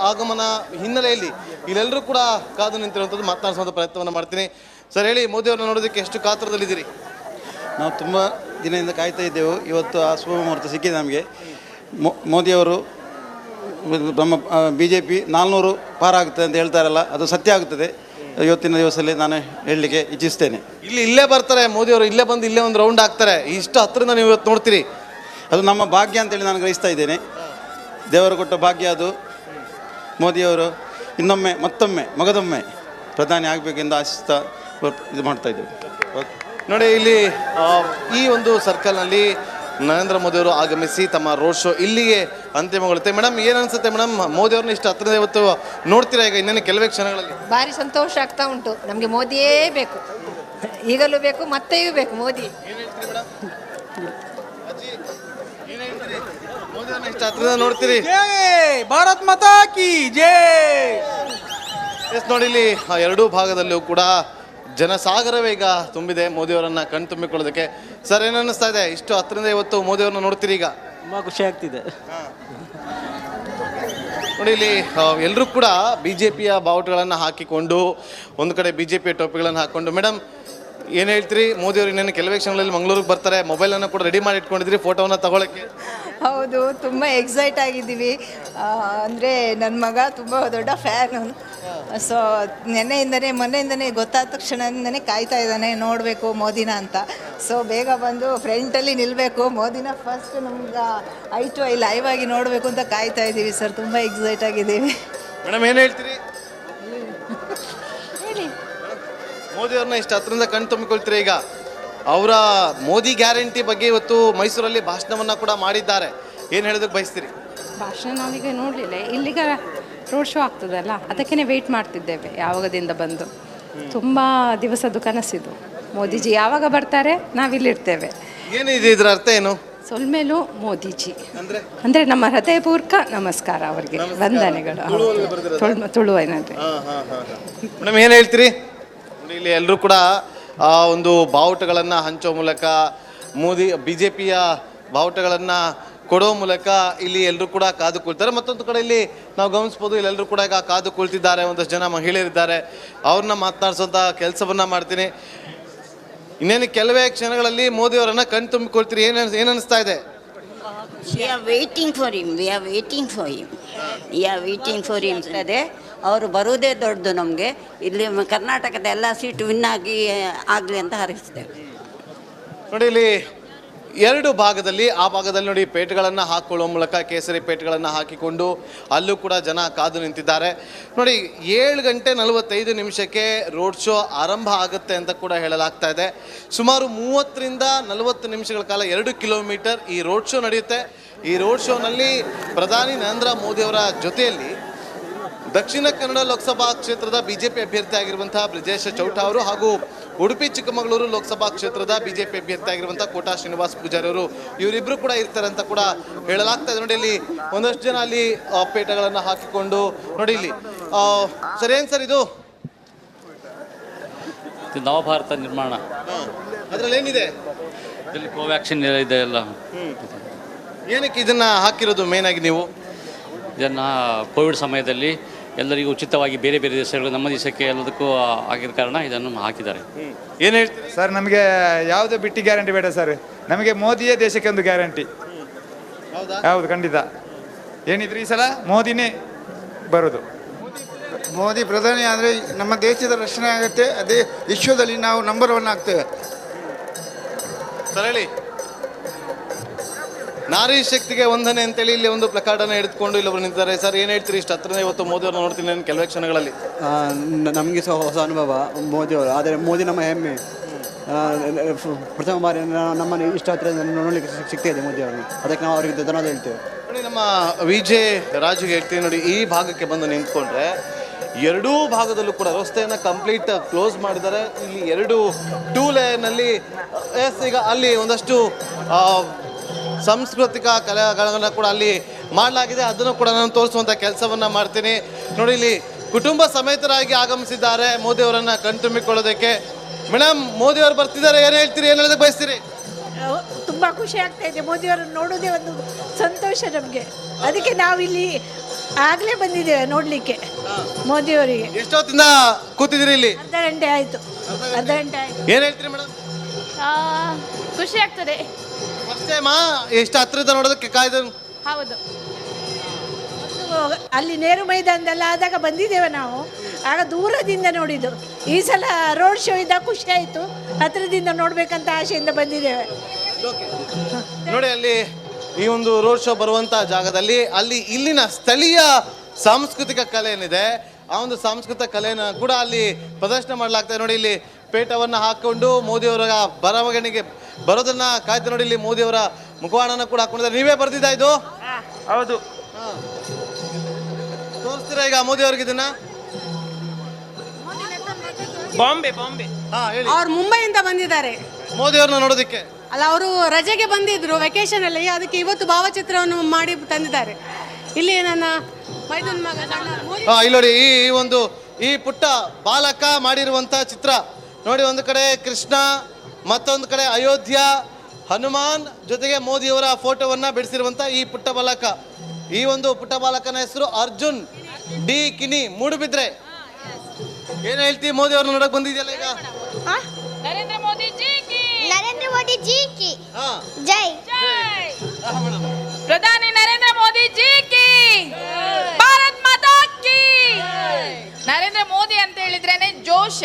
ಆಗಮನ ಹಿನ್ನೆಲೆಯಲ್ಲಿ ಇಲ್ಲೆಲ್ಲರೂ ಕೂಡ ಕಾದು ನಿಂತಿರುವಂಥದ್ದು ಮಾತನಾಡಿಸುವಂಥ ಪ್ರಯತ್ನವನ್ನು ಮಾಡ್ತೀನಿ. ಸರ್ ಹೇಳಿ, ಮೋದಿ ಅವ್ರನ್ನ ನೋಡೋದಕ್ಕೆ ಎಷ್ಟು ಕಾತರದಲ್ಲಿದ್ದೀರಿ? ನಾವು ತುಂಬ ದಿನದಿಂದ ಕಾಯ್ತಾ ಇದ್ದೆವು. ಇವತ್ತು ಆ ಶುಭ ಮುಹೂರ್ತ ಸಿಕ್ಕಿದೆ ನಮಗೆ. ಮೋದಿಯವರು ನಮ್ಮ BJP 400 ಪಾರಾಗುತ್ತದೆ ಅಂತ ಹೇಳ್ತಾರಲ್ಲ, ಅದು ಸತ್ಯ ಆಗುತ್ತದೆ ಇವತ್ತಿನ ದಿವಸದಲ್ಲಿ ನಾನು ಹೇಳಲಿಕ್ಕೆ ಇಚ್ಛಿಸ್ತೇನೆ. ಇಲ್ಲೇ ಬರ್ತಾರೆ ಮೋದಿ ಅವರು, ಇಲ್ಲೇ ಬಂದು ಇಲ್ಲೇ ಒಂದು ರೌಂಡ್ ಹಾಕ್ತಾರೆ. ಇಷ್ಟು ಹತ್ತಿರದಿಂದ ನೀವು ಇವತ್ತು ನೋಡ್ತೀರಿ, ಅದು ನಮ್ಮ ಭಾಗ್ಯ ಅಂತೇಳಿ ನಾನು ಗ್ರಹಿಸ್ತಾ ಇದ್ದೇನೆ. ದೇವರು ಕೊಟ್ಟ ಭಾಗ್ಯ ಅದು. ಮೋದಿಯವರು ಇನ್ನೊಮ್ಮೆ ಮತ್ತೊಮ್ಮೆ ಮಗದೊಮ್ಮೆ ಪ್ರಧಾನಿ ಆಗಬೇಕೆಂದು ಆಶಿಸ್ತಾ ಇದು ಮಾಡ್ತಾ ಇದ್ದೇವೆ. ನೋಡಿ, ಇಲ್ಲಿ ಈ ಒಂದು ಸರ್ಕಲ್ನಲ್ಲಿ ನರೇಂದ್ರ ಮೋದಿ ಅವರು ಆಗಮಿಸಿ ತಮ್ಮ ರೋಡ್ ಶೋ ಇಲ್ಲಿಗೆ ಅಂತಿಮಗೊಳ್ಳುತ್ತೆ. ಮೇಡಮ್, ಏನು ಅನ್ಸುತ್ತೆ ಮೇಡಮ್, ಮೋದಿ ಅವ್ರನ್ನ ಇಷ್ಟು ಹತ್ತಿರದ ಇವತ್ತು ನೋಡ್ತೀರಾ ಈಗ ಇನ್ನೇನು ಕೆಲವೇ ಕ್ಷಣಗಳಲ್ಲಿ? ಭಾರಿ ಸಂತೋಷ ಆಗ್ತಾ ಉಂಟು. ನಮಗೆ ಮೋದಿಯೇ ಬೇಕು, ಈಗಲೂ ಬೇಕು, ಮತ್ತೆಯೂ ಬೇಕು ಮೋದಿ. ಇಷ್ಟು ಹತ್ತಿರದ ನೋಡ್ತೀರಿ? ಭಾರತ್ ಮಾತಾ ಕಿ ಜೈ. ಎಸ್, ನೋಡಿ ಇಲ್ಲಿ ಎರಡೂ ಭಾಗದಲ್ಲೂ ಕೂಡ ಜನಸಾಗರವೇ ಈಗ ತುಂಬಿದೆ ಮೋದಿಯವರನ್ನ ಕಣ್ ತುಂಬಿಕೊಳ್ಳೋದಕ್ಕೆ. ಸರ್, ಏನು ಅನ್ನಿಸ್ತಾ ಇದೆ ಇಷ್ಟು ಹತ್ತಿರದಿಂದ ಇವತ್ತು ಮೋದಿಯವ್ರನ್ನ ನೋಡ್ತೀರಿ ಈಗ? ತುಂಬ ಖುಷಿ ಆಗ್ತಿದೆ. ನೋಡಿ, ಇಲ್ಲಿ ಎಲ್ಲರೂ ಕೂಡ BJPಯ ಬಾವುಟಗಳನ್ನು ಹಾಕಿಕೊಂಡು ಒಂದು ಕಡೆ BJPಯ ಟೋಪಿಗಳನ್ನು ಹಾಕ್ಕೊಂಡು. ಮೇಡಮ್, ಏನು ಹೇಳ್ತೀರಿ? ಮೋದಿಯವರು ಇನ್ನೇನು ಕೆಲವೇ ಕ್ಷಣಗಳಲ್ಲಿ ಮಂಗಳೂರಿಗೆ ಬರ್ತಾರೆ. ಮೊಬೈಲನ್ನು ಕೂಡ ರೆಡಿ ಮಾಡಿ ಇಟ್ಕೊಂಡಿದ್ರಿ ಫೋಟೋವನ್ನು ತಗೊಳ್ಳೋಕ್ಕೆ. ಹೌದು, ತುಂಬ ಎಕ್ಸೈಟ್ ಆಗಿದ್ದೀವಿ. ಅಂದರೆ ನನ್ನ ಮಗ ತುಂಬ ದೊಡ್ಡ ಫ್ಯಾನು. ಸೊ ಮೊನ್ನೆಯಿಂದನೇ ಗೊತ್ತಾದ ತಕ್ಷಣದಿಂದನೇ ಕಾಯ್ತಾ ಇದ್ದಾನೆ ನೋಡಬೇಕು ಮೋದಿನ ಅಂತ. ಸೊ ಬೇಗ ಬಂದು ಫ್ರಂಟಲ್ಲಿ ನಿಲ್ಲಬೇಕು, ಮೋದಿನ ಫಸ್ಟ್ ನಮ್ಗೆ ಐ ಟು ಐ ಲೈವ್ ಆಗಿ ನೋಡಬೇಕು ಅಂತ ಕಾಯ್ತಾ ಇದ್ದೀವಿ ಸರ್. ತುಂಬ ಎಕ್ಸೈಟ್ ಆಗಿದ್ದೀವಿ. ಮೇಡಮ್, ಏನು ಹೇಳ್ತೀರಿ? ಹೇಳಿ. ಮೋದಿಯವ್ರನ್ನ ಇಷ್ಟು ಹತ್ತಿರದಿಂದ ಕಣ್ ತುಂಬಿಕೊಳ್ತೀರಿ ಈಗ. ಅವರ ಮೋದಿ ಗ್ಯಾರಂಟಿ ಬಗ್ಗೆ ಇವತ್ತು ಮೈಸೂರಲ್ಲಿ ಭಾಷಣವನ್ನು ಕೂಡ ಮಾಡಿದ್ದಾರೆ. ಏನು ಹೇಳೋದಕ್ಕೆ ಬಯಸ್ತೀರಿ? ಭಾಷಣ ನಾವೀಗ ನೋಡಲಿಲ್ಲ, ಇಲ್ಲಿಗ ರೋಡ್ ಶೋ ಆಗ್ತದಲ್ಲ, ಅದಕ್ಕೇ ವೆಯ್ಟ್ ಮಾಡ್ತಿದ್ದೇವೆ ಯಾವಾಗದಿಂದ ಬಂದು. ತುಂಬ ದಿವಸದ ಕನಸಿದು. ಮೋದಿಜಿ ಯಾವಾಗ ಬರ್ತಾರೆ ನಾವಿಲ್ಲಿರ್ತೇವೆ. ಏನಿದೆ ಇದರ ಅರ್ಥ ಏನು? ಸೊಲ್ಮೇಲು ಮೋದಿಜಿ ಅಂದರೆ ನಮ್ಮ ಹೃದಯಪೂರ್ವಕ ನಮಸ್ಕಾರ ಅವರಿಗೆ, ವಂದನೆಗಳು. ತುಳುವಿನಲ್ಲಿ. ಮೇಡಮ್, ಏನು ಹೇಳ್ತೀರಿ? ಇಲ್ಲಿ ಎಲ್ಲರೂ ಕೂಡ ಒಂದು ಬಾವುಟಗಳನ್ನು ಹಂಚೋ ಮೂಲಕ BJPಯ ಬಾವುಟಗಳನ್ನು ಕೊಡೋ ಮೂಲಕ ಇಲ್ಲಿ ಎಲ್ಲರೂ ಕೂಡ ಕಾದು ಕುಳ್ತಾರೆ. ಮತ್ತೊಂದು ಕಡೆ ಇಲ್ಲಿ ನಾವು ಗಮನಿಸ್ಬೋದು, ಇಲ್ಲೆಲ್ಲರೂ ಕೂಡ ಈಗ ಕಾದು ಕುಳಿತಿದ್ದಾರೆ. ಒಂದಷ್ಟು ಜನ ಮಹಿಳೆಯರಿದ್ದಾರೆ, ಅವ್ರನ್ನ ಮಾತನಾಡಿಸೋಂಥ ಕೆಲಸವನ್ನು ಮಾಡ್ತೀನಿ. ಇನ್ನೇನು ಕೆಲವೇ ಕ್ಷಣಗಳಲ್ಲಿ ಮೋದಿ ಅವರನ್ನು ಕಣ್ ತುಂಬಿಕೊಳ್ತೀರಿ. ಏನು ಅನಿಸ್ತಾ ಇದೆ? We are waiting for him. ಅದೇ ಅವರು ಬರುವುದೇ ದೊಡ್ಡದು ನಮಗೆ. ಇಲ್ಲಿ ಕರ್ನಾಟಕದ ಎಲ್ಲ ಸೀಟು ವಿನ್ ಆಗಲಿ ಅಂತ ಹಾರೈಸ್ತೇವೆ. ನೋಡಿ, ಇಲ್ಲಿ ಎರಡು ಭಾಗದಲ್ಲಿ, ಆ ಭಾಗದಲ್ಲಿ ನೋಡಿ ಪೇಟೆಗಳನ್ನು ಹಾಕೊಳ್ಳುವ ಮೂಲಕ ಕೇಸರಿ ಪೇಟೆಗಳನ್ನು ಹಾಕಿಕೊಂಡು ಅಲ್ಲೂ ಕೂಡ ಜನ ಕಾದು ನಿಂತಿದ್ದಾರೆ. ನೋಡಿ, 7:45 ರೋಡ್ ಶೋ ಆರಂಭ ಆಗುತ್ತೆ ಅಂತ ಕೂಡ ಹೇಳಲಾಗ್ತಾ ಇದೆ. ಸುಮಾರು 30ರಿಂದ 40 ನಿಮಿಷಗಳ ಕಾಲ 2 ಕಿಲೋಮೀಟರ್ ಈ ರೋಡ್ ಶೋ ನಡೆಯುತ್ತೆ. ಈ ರೋಡ್ ಶೋನಲ್ಲಿ ಪ್ರಧಾನಿ ನರೇಂದ್ರ ಮೋದಿಯವರ ಜೊತೆಯಲ್ಲಿ ದಕ್ಷಿಣ ಕನ್ನಡ ಲೋಕಸಭಾ ಕ್ಷೇತ್ರದ BJP ಅಭ್ಯರ್ಥಿ ಆಗಿರುವಂತಹ ಬ್ರಿಜೇಶ್ ಚೌಟಾ ಅವರು ಹಾಗೂ ಉಡುಪಿ ಚಿಕ್ಕಮಗಳೂರು ಲೋಕಸಭಾ ಕ್ಷೇತ್ರದ BJP ಅಭ್ಯರ್ಥಿ ಆಗಿರುವಂತಹ ಕೋಟಾ ಶ್ರೀನಿವಾಸ್ ಪೂಜಾರಿ ಅವರು, ಇವರಿಬ್ಬರು ಕೂಡ ಇರ್ತಾರೆ ಅಂತ ಕೂಡ ಹೇಳಲಾಗ್ತಾ ಇದೆ. ನೋಡಿ, ಇಲ್ಲಿ ಒಂದಷ್ಟು ಜನ ಅಲ್ಲಿ ಪೇಟೆಗಳನ್ನು ಹಾಕಿಕೊಂಡು. ನೋಡಿ ಇಲ್ಲಿ ಸರ್, ಏನು ಸರ್ ಇದು? ನವಭಾರತ ನಿರ್ಮಾಣ. ಅದರಲ್ಲಿ ಏನಿದೆ? ಇದರಲ್ಲಿ ಕೋವ್ಯಾಕ್ಸಿನ್ ಇದೆ ಎಲ್ಲ. ಏನಕ್ಕೆ ಇದನ್ನ ಹಾಕಿರೋದು ಮೇನ್ ಆಗಿ ನೀವು? ಇದನ್ನು ಕೋವಿಡ್ ಸಮಯದಲ್ಲಿ ಎಲ್ಲರಿಗೂ ಉಚಿತವಾಗಿ ಬೇರೆ ಬೇರೆ ದೇಶಗಳು ನಮ್ಮ ದೇಶಕ್ಕೆ ಎಲ್ಲದಕ್ಕೂ ಆಗಿದ ಕಾರಣ ಇದನ್ನು ಹಾಕಿದ್ದಾರೆ. ಏನು ಹೇಳ್ತೀರಿ ಸರ್? ನಮಗೆ ಯಾವುದೇ ಬಿಟ್ಟಿ ಗ್ಯಾರಂಟಿ ಬೇಡ ಸರ್. ನಮಗೆ ಮೋದಿಯೇ ದೇಶಕ್ಕೆ ಒಂದು ಗ್ಯಾರಂಟಿ. ಹೌದು, ಖಂಡಿತ. ಏನಿದ್ರು ಈ ಸಲ ಮೋದಿನೇ ಬರೋದು. ಮೋದಿ ಪ್ರಧಾನಿ ಆದರೆ ನಮ್ಮ ದೇಶದ ರಕ್ಷಣೆ ಆಗುತ್ತೆ. ಅದೇ ವಿಶ್ವದಲ್ಲಿ ನಾವು ನಂಬರ್ 1 ಆಗ್ತೇವೆ. ಸರ್ ಹೇಳಿ. ನಾರಿ ಶಕ್ತಿಗೆ ವಂದನೆ ಅಂತೇಳಿ ಇಲ್ಲಿ ಒಂದು ಪ್ಲಕಾರ್ಡನ್ನು ಹಿಡಿದುಕೊಂಡು ಇಲ್ಲೊಬ್ರು ನಿಂತಿದ್ದಾರೆ. ಸರ್, ಏನು ಹೇಳ್ತೀರಿ? ಇಷ್ಟು ಹತ್ತಿರ ಇವತ್ತು ಮೋದಿಯವ್ರನ್ನ ನೋಡ್ತೀನಿ ಕೆಲವೇ ಕ್ಷಣಗಳಲ್ಲಿ. ನಮಗೆ ಸಹ ಹೊಸ ಅನುಭವ ಮೋದಿಯವರು. ಆದರೆ ಮೋದಿ ನಮ್ಮ ಹೆಮ್ಮೆ. ಪ್ರಥಮ ಬಾರಿ ನಮ್ಮನ್ನು ಇಷ್ಟ ಹತ್ತಿರ ನೋಡಲಿಕ್ಕೆ ಸಿಗ್ತಾಯಿದೆ ಮೋದಿಯವರು. ಅದಕ್ಕೆ ನಾವು ಅವರಿಗೆ ಧನ್ಯವಾದ ಹೇಳ್ತೇವೆ. ನೋಡಿ, ನಮ್ಮ ವಿಜೆ ರಾಜುಗೆ ಹೇಳ್ತೀವಿ. ನೋಡಿ, ಈ ಭಾಗಕ್ಕೆ ಬಂದು ನಿಂತ್ಕೊಂಡ್ರೆ ಎರಡೂ ಭಾಗದಲ್ಲೂ ಕೂಡ ರಸ್ತೆಯನ್ನು ಕಂಪ್ಲೀಟ್ ಕ್ಲೋಸ್ ಮಾಡಿದ್ದಾರೆ. ಇಲ್ಲಿ 2 ಲೇನಲ್ಲಿ ಈಗ ಅಲ್ಲಿ ಒಂದಷ್ಟು ಸಾಂಸ್ಕೃತಿಕ ಕಲೆಗಳನ್ನು ಕೂಡ ಅಲ್ಲಿ ಮಾಡಲಾಗಿದೆ. ಅದನ್ನು ಕೂಡ ನಾನು ತೋರಿಸುವಂಥ ಕೆಲಸವನ್ನು ಮಾಡ್ತೀನಿ. ನೋಡಿ, ಇಲ್ಲಿ ಕುಟುಂಬ ಸಮೇತರಾಗಿ ಆಗಮಿಸಿದ್ದಾರೆ ಮೋದಿ ಅವರನ್ನು ಕಣ್ತುಂಬಿಕೊಳ್ಳೋದಕ್ಕೆ. ಮೇಡಮ್, ಮೋದಿ ಅವರು ಬರ್ತಿದ್ದಾರೆ, ಏನು ಹೇಳ್ತೀರಿ? ಏನು ಹೇಳೋದಕ್ಕೆ ಬಯಸ್ತೀರಿ? ತುಂಬ ಖುಷಿ ಆಗ್ತಾ ಇದೆ. ಮೋದಿಯವರನ್ನು ನೋಡೋದೇ ಒಂದು ಸಂತೋಷ ನಮಗೆ. ಅದಕ್ಕೆ ನಾವಿಲ್ಲಿ ಆಗಲೇ ಬಂದಿದ್ದೇವೆ ನೋಡಲಿಕ್ಕೆ ಮೋದಿಯವರಿಗೆ. ಎಷ್ಟೊತ್ತಿಂದ ಕೂತಿದ್ದೀರಿ ಇಲ್ಲಿ? ಅರ್ಧ ಗಂಟೆ ಆಯಿತು. ಅರ್ಧ ಗಂಟೆ ಆಯಿತು. ಏನು ಹೇಳ್ತೀರಿ ಮೇಡಮ್? ಖುಷಿ ಆಗ್ತದೆ. ಫಸ್ಟ್ ಟೈಮಾ ಎಷ್ಟು ಹತ್ತಿರದ ನೋಡೋದಕ್ಕೆ ಕಾಯ್ದು? ಹೌದು. ಅಲ್ಲಿ ನೆಹರು ಮೈದಾನದಲ್ಲ ಆದಾಗ ಬಂದಿದ್ದೇವೆ ನಾವು, ಆಗ ದೂರದಿಂದ ನೋಡಿದ್ದು. ಈ ಸಲ ರೋಡ್ ಶೋ ಇದ್ದಾಗ ಖುಷಿ ಆಯಿತು, ಹತ್ತಿರದಿಂದ ನೋಡಬೇಕಂತ ಆಸೆಯಿಂದ ಬಂದಿದ್ದೇವೆ. ನೋಡಿ ಅಲ್ಲಿ ಈ ಒಂದು ರೋಡ್ ಶೋ ಬರುವಂಥ ಜಾಗದಲ್ಲಿ ಅಲ್ಲಿ ಇಲ್ಲಿನ ಸ್ಥಳೀಯ ಸಾಂಸ್ಕೃತಿಕ ಕಲೆ ಏನಿದೆ ಆ ಒಂದು ಸಾಂಸ್ಕೃತಿಕ ಕಲೆನ ಕೂಡ ಅಲ್ಲಿ ಪ್ರದರ್ಶನ ಮಾಡಲಾಗ್ತದೆ. ನೋಡಿ ಇಲ್ಲಿ ಪೇಟವನ್ನು ಹಾಕೊಂಡು ಮೋದಿಯವರ ಬರವಣಿಗೆ ಬರೋದನ್ನ ಕಾಯ್ತು. ನೋಡಿ ಇಲ್ಲಿ ಮೋದಿಯವರ ಮುಖವಾಣನ ಕೂಡ ಹಾಕೊಂಡಿದ್ದಾರೆ. ನೀವೇ ಬರ್ದಿದ್ದ ಇದು? ಹೌದು. ತೋರಿಸ್ತೀರಾ ಈಗ ಮೋದಿ ಅವ್ರಿಗೆ ಇದನ್ನ? ಬಾಂಬೆ ಹೇಳಿ. ಅವ್ರು ಮುಂಬೈಯಿಂದ ಬಂದಿದ್ದಾರೆ. ಮೋದಿ ಅವ್ರನ್ನ ನೋಡೋದಕ್ಕೆ ಅಲ್ಲ, ಅವರು ರಜೆಗೆ ಬಂದಿದ್ರು ವೆಕೇಶನ್ ಅಲ್ಲಿ, ಅದಕ್ಕೆ ಇವತ್ತು ಭಾವಚಿತ್ರವನ್ನು ಮಾಡಿ ತಂದಿದ್ದಾರೆ. ಇಲ್ಲಿ ನನ್ನ ಮೈದುನ ಮಗ ಇಲ್ಲಿ ನೋಡಿ ಈ ಪುಟ್ಟ ಬಾಲಕ ಮಾಡಿರುವಂತ ಚಿತ್ರ ನೋಡಿ. ಒಂದು ಕಡೆ ಕೃಷ್ಣ, ಮತ್ತೊಂದು ಕಡೆ ಅಯೋಧ್ಯ, ಹನುಮಾನ್ ಜೊತೆಗೆ ಮೋದಿಯವರ ಫೋಟೋವನ್ನ ಬಿಡಿಸಿರುವಂತ ಈ ಪುಟ್ಟ ಬಾಲಕ. ಈ ಒಂದು ಪುಟ್ಟ ಬಾಲಕನ ಹೆಸರು ಅರ್ಜುನ್ ಡಿ ಕಿನಿ, ಮೂಡುಬಿದ್ರೆ. ಏನ್ ಹೇಳ್ತೀವಿ? ಮೋದಿ ಅವ್ರನ್ನ ನೋಡಕ್ ಬಂದಿದ್ಯಲ್ಲ ಈಗ? ನರೇಂದ್ರ ಮೋದಿ ಜಿ ಕಿ ಜೈ. ಪ್ರಧಾನಿ ನರೇಂದ್ರ ಮೋದಿ ಜಿ ಕಿ, ಭಾರತ್ ಮಾತಾ ಕಿ. ನರೇಂದ್ರ ಮೋದಿ ಅಂತ ಹೇಳಿದ್ರೇನೆ ಜೋಶ್,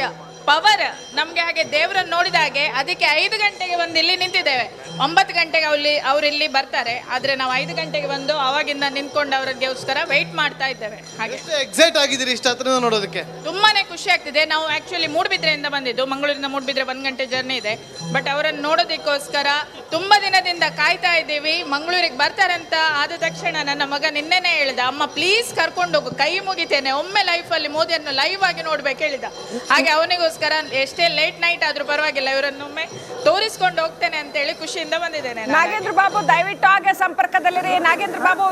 ಪವರ್ ನಮ್ಗೆ. ಹಾಗೆ ದೇವರನ್ನು ನೋಡಿದ ಹಾಗೆ ಅದಕ್ಕೆ 5 ಗಂಟೆಗೆ ಬಂದು ಇಲ್ಲಿ ನಿಂತಿದ್ದೇವೆ. 9 ಗಂಟೆಗೆ ಅವ್ರು ಇಲ್ಲಿ ಬರ್ತಾರೆ, ಆದ್ರೆ ನಾವು 5 ಗಂಟೆಗೆ ಬಂದು ಅವಾಗಿಂದ ನಿಂತ್ಕೊಂಡು ಅವರಿಗೋಸ್ಕರ ವೆಯ್ಟ್ ಮಾಡ್ತಾ ಇದ್ದೇವೆ. ಹಾಗೆ ಎಕ್ಸೈಟ್ ಆಗಿದ್ದೀರಿ ಇಷ್ಟ ಹತ್ರ ನೋಡೋದಕ್ಕೆ? ತುಂಬಾನೇ ಖುಷಿ ಆಗ್ತಿದೆ. ನಾವು ಆಕ್ಚುಲಿ ಮೂಡುಬಿದ್ರೆಯಿಂದ ಬಂದಿದ್ದು, ಮಂಗಳೂರಿಂದ ಮೂಡುಬಿದ್ರೆ 1 ಗಂಟೆ ಜರ್ನಿ ಇದೆ. ಬಟ್ ಅವರನ್ನು ನೋಡೋದಕ್ಕೋಸ್ಕರ ತುಂಬಾ ದಿನದಿಂದ ಕಾಯ್ತಾ ಇದ್ದೀವಿ. ಮಂಗಳೂರಿಗೆ ಬರ್ತಾರಂತ ಆದ ತಕ್ಷಣ ನನ್ನ ಮಗ ನಿನ್ನೆನೆ ಹೇಳಿದ, ಅಮ್ಮ ಪ್ಲೀಸ್ ಕರ್ಕೊಂಡು ಹೋಗು, ಕೈ ಮುಗಿತೇನೆ, ಒಮ್ಮೆ ಲೈಫಲ್ಲಿ ಮೋದಿಯನ್ನು ಲೈವ್ ಆಗಿ ನೋಡ್ಬೇಕು ಹೇಳಿದ. ಹಾಗೆ ಅವನಿಗೋಸ್ಕರ ಎಷ್ಟೇ ಲೇಟ್ ನೈಟ್ ಆದ್ರೂ ಪರವಾಗಿಲ್ಲ, ಇವರನ್ನೊಮ್ಮೆ ತೋರಿಸ್ಕೊಂಡು ಹೋಗ್ತೇನೆ ಅಂತ ಹೇಳಿ ಖುಷಿಯಿಂದ ಬಂದಿದ್ದೇನೆ. ನಾಗೇಂದ್ರ ಬಾಬು ದಯವಿಟ್ಟು ಹಾಗೆ ಸಂಪರ್ಕದಲ್ಲಿರಿ. ನಾಗೇಂದ್ರ ಬಾಬು